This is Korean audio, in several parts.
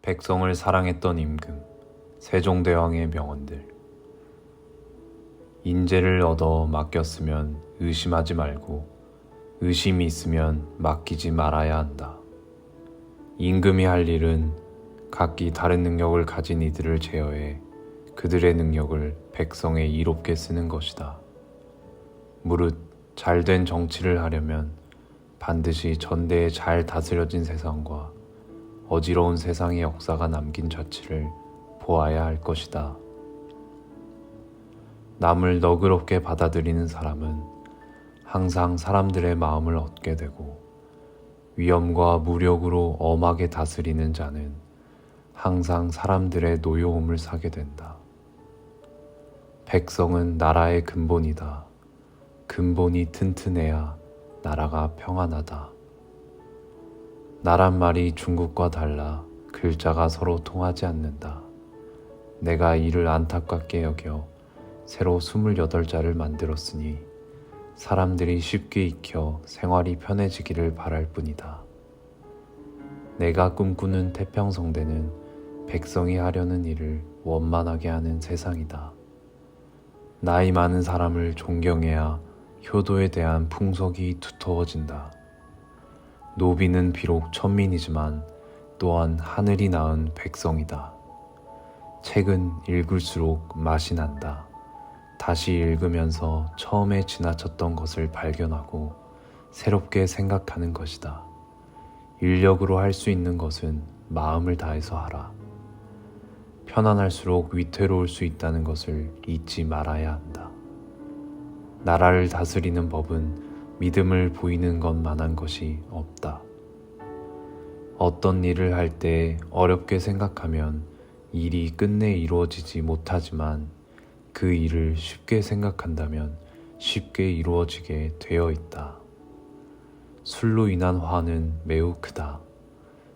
백성을 사랑했던 임금, 세종대왕의 명언들. 인재를 얻어 맡겼으면 의심하지 말고 의심이 있으면 맡기지 말아야 한다. 임금이 할 일은 각기 다른 능력을 가진 이들을 제어해 그들의 능력을 백성에 이롭게 쓰는 것이다. 무릇 잘된 정치를 하려면 반드시 전대에 잘 다스려진 세상과 어지러운 세상의 역사가 남긴 자취를 보아야 할 것이다. 남을 너그럽게 받아들이는 사람은 항상 사람들의 마음을 얻게 되고, 위엄과 무력으로 엄하게 다스리는 자는 항상 사람들의 노여움을 사게 된다. 백성은 나라의 근본이다. 근본이 튼튼해야 나라가 평안하다. 나란 말이 중국과 달라 글자가 서로 통하지 않는다. 내가 이를 안타깝게 여겨 새로 28자를 만들었으니 사람들이 쉽게 익혀 생활이 편해지기를 바랄 뿐이다. 내가 꿈꾸는 태평성대는 백성이 하려는 일을 원만하게 하는 세상이다. 나이 많은 사람을 존경해야 효도에 대한 풍속이 두터워진다. 노비는 비록 천민이지만 또한 하늘이 낳은 백성이다. 책은 읽을수록 맛이 난다. 다시 읽으면서 처음에 지나쳤던 것을 발견하고 새롭게 생각하는 것이다. 인력으로 할 수 있는 것은 마음을 다해서 하라. 편안할수록 위태로울 수 있다는 것을 잊지 말아야 한다. 나라를 다스리는 법은 믿음을 보이는 것만한 것이 없다. 어떤 일을 할 때 어렵게 생각하면 일이 끝내 이루어지지 못하지만 그 일을 쉽게 생각한다면 쉽게 이루어지게 되어 있다. 술로 인한 화는 매우 크다.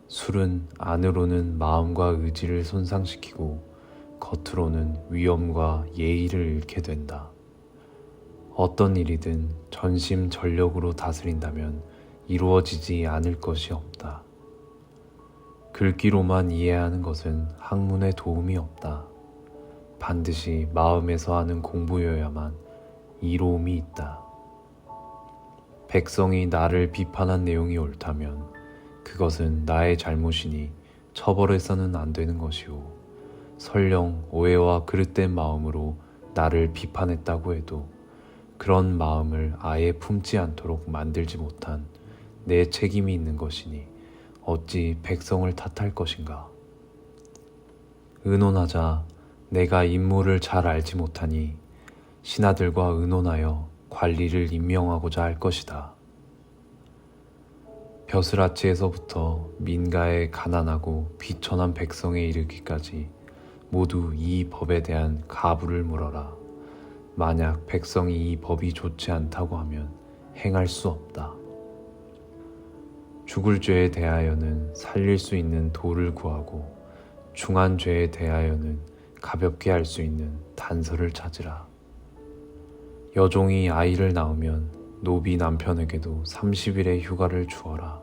술은 안으로는 마음과 의지를 손상시키고 겉으로는 위엄과 예의를 잃게 된다. 어떤 일이든 전심전력으로 다스린다면 이루어지지 않을 것이 없다. 글귀로만 이해하는 것은 학문에 도움이 없다. 반드시 마음에서 하는 공부여야만 이로움이 있다. 백성이 나를 비판한 내용이 옳다면 그것은 나의 잘못이니 처벌해서는 안 되는 것이오. 설령 오해와 그릇된 마음으로 나를 비판했다고 해도 그런 마음을 아예 품지 않도록 만들지 못한 내 책임이 있는 것이니 어찌 백성을 탓할 것인가. 의논하자. 내가 인물을 잘 알지 못하니 신하들과 의논하여 관리를 임명하고자 할 것이다. 벼슬아치에서부터 민가의 가난하고 비천한 백성에 이르기까지 모두 이 법에 대한 가부를 물어라. 만약 백성이 이 법이 좋지 않다고 하면 행할 수 없다. 죽을 죄에 대하여는 살릴 수 있는 도를 구하고 중한 죄에 대하여는 가볍게 할 수 있는 단서를 찾으라. 여종이 아이를 낳으면 노비 남편에게도 30일의 휴가를 주어라.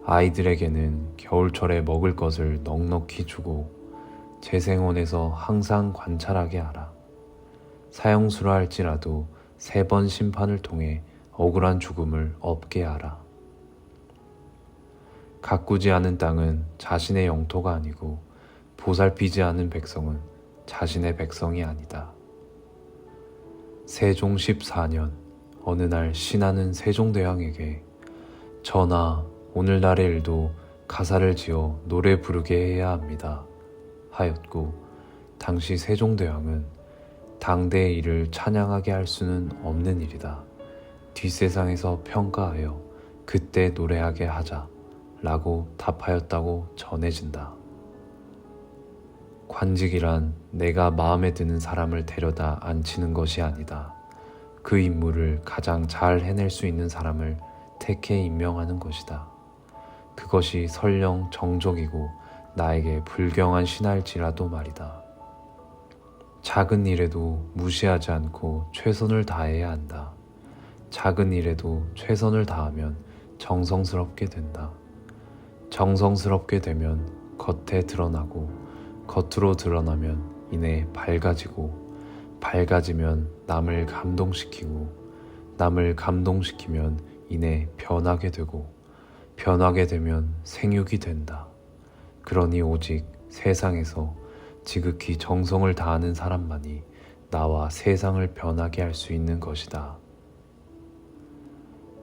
아이들에게는 겨울철에 먹을 것을 넉넉히 주고 재생원에서 항상 관찰하게 하라. 사형수라 할지라도 3번 심판을 통해 억울한 죽음을 없게 하라. 가꾸지 않은 땅은 자신의 영토가 아니고 보살피지 않은 백성은 자신의 백성이 아니다. 세종 14년 어느 날 신하는 세종대왕에게 전하, 오늘날의 일도 가사를 지어 노래 부르게 해야 합니다 하였고, 당시 세종대왕은 당대의 일을 찬양하게 할 수는 없는 일이다. 뒷세상에서 평가하여 그때 노래하게 하자 라고 답하였다고 전해진다. 관직이란 내가 마음에 드는 사람을 데려다 앉히는 것이 아니다. 그 임무를 가장 잘 해낼 수 있는 사람을 택해 임명하는 것이다. 그것이 설령 정족이고 나에게 불경한 신하일지라도 말이다. 작은 일에도 무시하지 않고 최선을 다해야 한다. 작은 일에도 최선을 다하면 정성스럽게 된다. 정성스럽게 되면 겉에 드러나고 겉으로 드러나면 이내 밝아지고 밝아지면 남을 감동시키고 남을 감동시키면 이내 변하게 되고 변하게 되면 생육이 된다. 그러니 오직 세상에서 지극히 정성을 다하는 사람만이 나와 세상을 변하게 할 수 있는 것이다.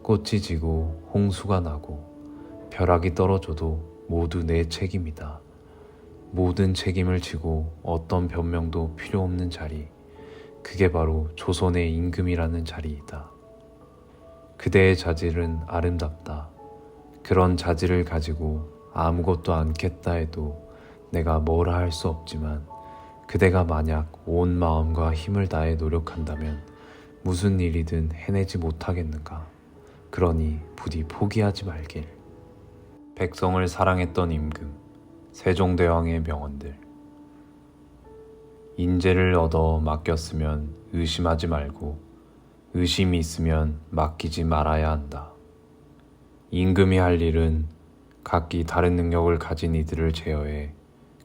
꽃이 지고 홍수가 나고 벼락이 떨어져도 모두 내 책임이다. 모든 책임을 지고 어떤 변명도 필요 없는 자리, 그게 바로 조선의 임금이라는 자리이다. 그대의 자질은 아름답다. 그런 자질을 가지고 아무것도 않겠다 해도 내가 뭐라 할 수 없지만 그대가 만약 온 마음과 힘을 다해 노력한다면 무슨 일이든 해내지 못하겠는가. 그러니 부디 포기하지 말길. 백성을 사랑했던 임금, 세종대왕의 명언들. 인재를 얻어 맡겼으면 의심하지 말고 의심이 있으면 맡기지 말아야 한다. 임금이 할 일은 각기 다른 능력을 가진 이들을 제어해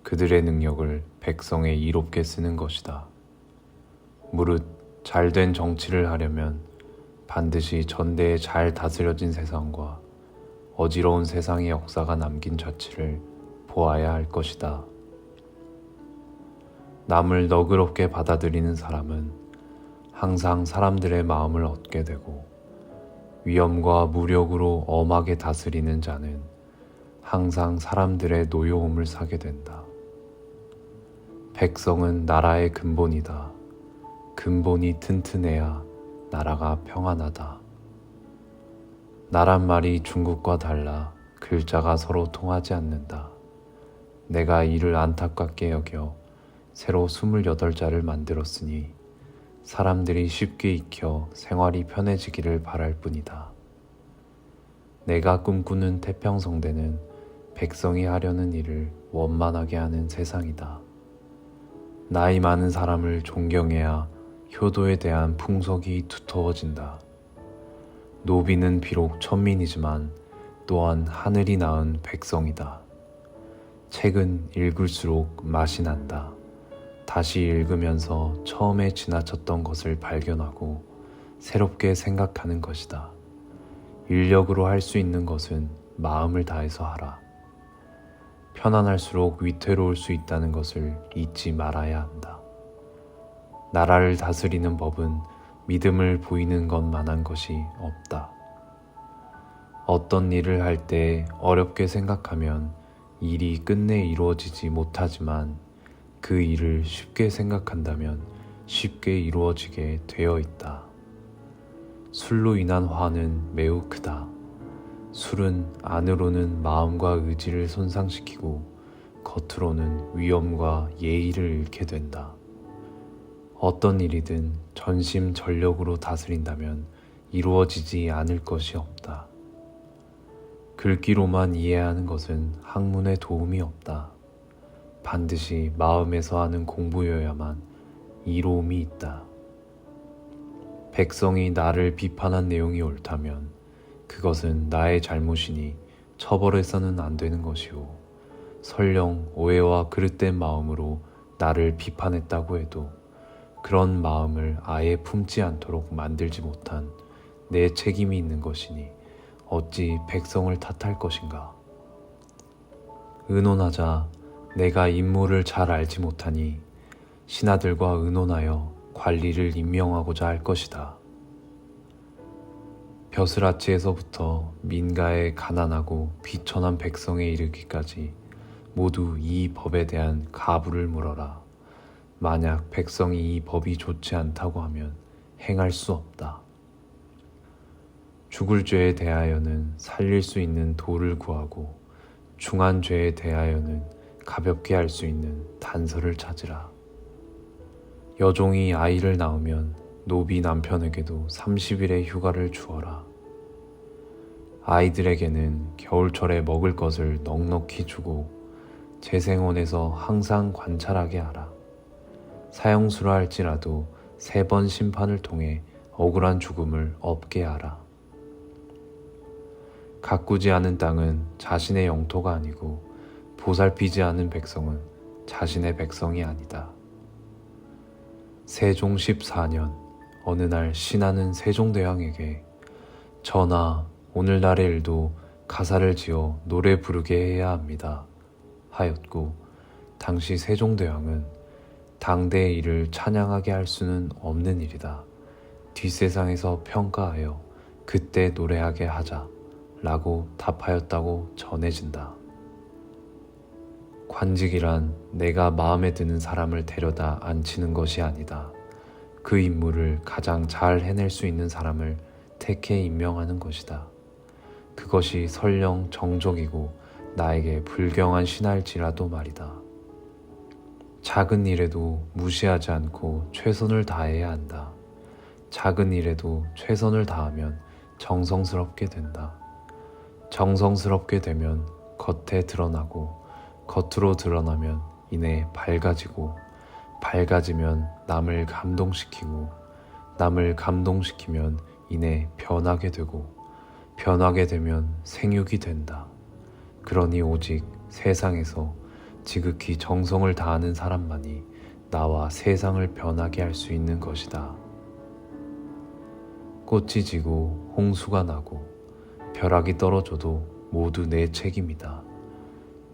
그들의 능력을 백성에 이롭게 쓰는 것이다. 무릇 잘된 정치를 하려면 반드시 전대에 잘 다스려진 세상과 어지러운 세상의 역사가 남긴 자취를 보아야 할 것이다. 남을 너그럽게 받아들이는 사람은 항상 사람들의 마음을 얻게 되고 위엄과 무력으로 엄하게 다스리는 자는 항상 사람들의 노여움을 사게 된다. 백성은 나라의 근본이다. 근본이 튼튼해야 나라가 평안하다. 나란 말이 중국과 달라 글자가 서로 통하지 않는다. 내가 이를 안타깝게 여겨 새로 28자를 만들었으니 사람들이 쉽게 익혀 생활이 편해지기를 바랄 뿐이다. 내가 꿈꾸는 태평성대는 백성이 하려는 일을 원만하게 하는 세상이다. 나이 많은 사람을 존경해야 효도에 대한 풍속이 두터워진다. 노비는 비록 천민이지만 또한 하늘이 낳은 백성이다. 책은 읽을수록 맛이 난다. 다시 읽으면서 처음에 지나쳤던 것을 발견하고 새롭게 생각하는 것이다. 인력으로 할 수 있는 것은 마음을 다해서 하라. 편안할수록 위태로울 수 있다는 것을 잊지 말아야 한다. 나라를 다스리는 법은 믿음을 보이는 것만한 것이 없다. 어떤 일을 할 때 어렵게 생각하면 일이 끝내 이루어지지 못하지만 그 일을 쉽게 생각한다면 쉽게 이루어지게 되어 있다. 술로 인한 화는 매우 크다. 술은 안으로는 마음과 의지를 손상시키고 겉으로는 위엄과 예의를 잃게 된다. 어떤 일이든 전심전력으로 다스린다면 이루어지지 않을 것이 없다. 글귀로만 이해하는 것은 학문에 도움이 없다. 반드시 마음에서 하는 공부여야만 이로움이 있다. 백성이 나를 비판한 내용이 옳다면 그것은 나의 잘못이니 처벌해서는 안 되는 것이오. 설령 오해와 그릇된 마음으로 나를 비판했다고 해도 그런 마음을 아예 품지 않도록 만들지 못한 내 책임이 있는 것이니 어찌 백성을 탓할 것인가. 의논하자 내가 인물을 잘 알지 못하니 신하들과 의논하여 관리를 임명하고자 할 것이다. 벼슬아치에서부터 민가의 가난하고 비천한 백성에 이르기까지 모두 이 법에 대한 가부를 물어라. 만약 백성이 이 법이 좋지 않다고 하면 행할 수 없다. 죽을 죄에 대하여는 살릴 수 있는 도를 구하고 중한 죄에 대하여는 가볍게 할 수 있는 단서를 찾으라. 여종이 아이를 낳으면 노비 남편에게도 30일의 휴가를 주어라. 아이들에게는 겨울철에 먹을 것을 넉넉히 주고 재생원에서 항상 관찰하게 하라. 사형수라 할지라도 3번 심판을 통해 억울한 죽음을 없게 하라. 가꾸지 않은 땅은 자신의 영토가 아니고 보살피지 않은 백성은 자신의 백성이 아니다. 세종 14년 어느 날 신하는 세종대왕에게 전하, 오늘날의 일도 가사를 지어 노래 부르게 해야 합니다 하였고, 당시 세종대왕은 당대의 일을 찬양하게 할 수는 없는 일이다. 뒷세상에서 평가하여 그때 노래하게 하자 라고 답하였다고 전해진다. 관직이란 내가 마음에 드는 사람을 데려다 앉히는 것이 아니다. 그 임무를 가장 잘 해낼 수 있는 사람을 택해 임명하는 것이다. 그것이 설령 정족이고 나에게 불경한 신할지라도 말이다. 작은 일에도 무시하지 않고 최선을 다해야 한다. 작은 일에도 최선을 다하면 정성스럽게 된다. 정성스럽게 되면 겉에 드러나고, 겉으로 드러나면 이내 밝아지고, 밝아지면 남을 감동시키고, 남을 감동시키면 이내 변하게 되고, 변하게 되면 생육이 된다. 그러니 오직 세상에서 지극히 정성을 다하는 사람만이 나와 세상을 변하게 할 수 있는 것이다. 꽃이 지고 홍수가 나고 벼락이 떨어져도 모두 내 책임이다.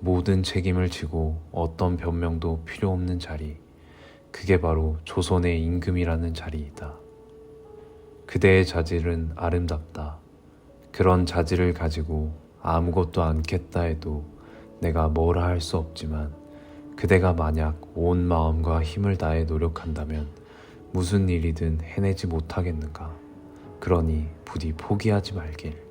모든 책임을 지고 어떤 변명도 필요 없는 자리, 그게 바로 조선의 임금이라는 자리이다. 그대의 자질은 아름답다. 그런 자질을 가지고 아무것도 않겠다 해도 내가 뭐라 할 수 없지만, 그대가 만약 온 마음과 힘을 다해 노력한다면 무슨 일이든 해내지 못하겠는가. 그러니 부디 포기하지 말길.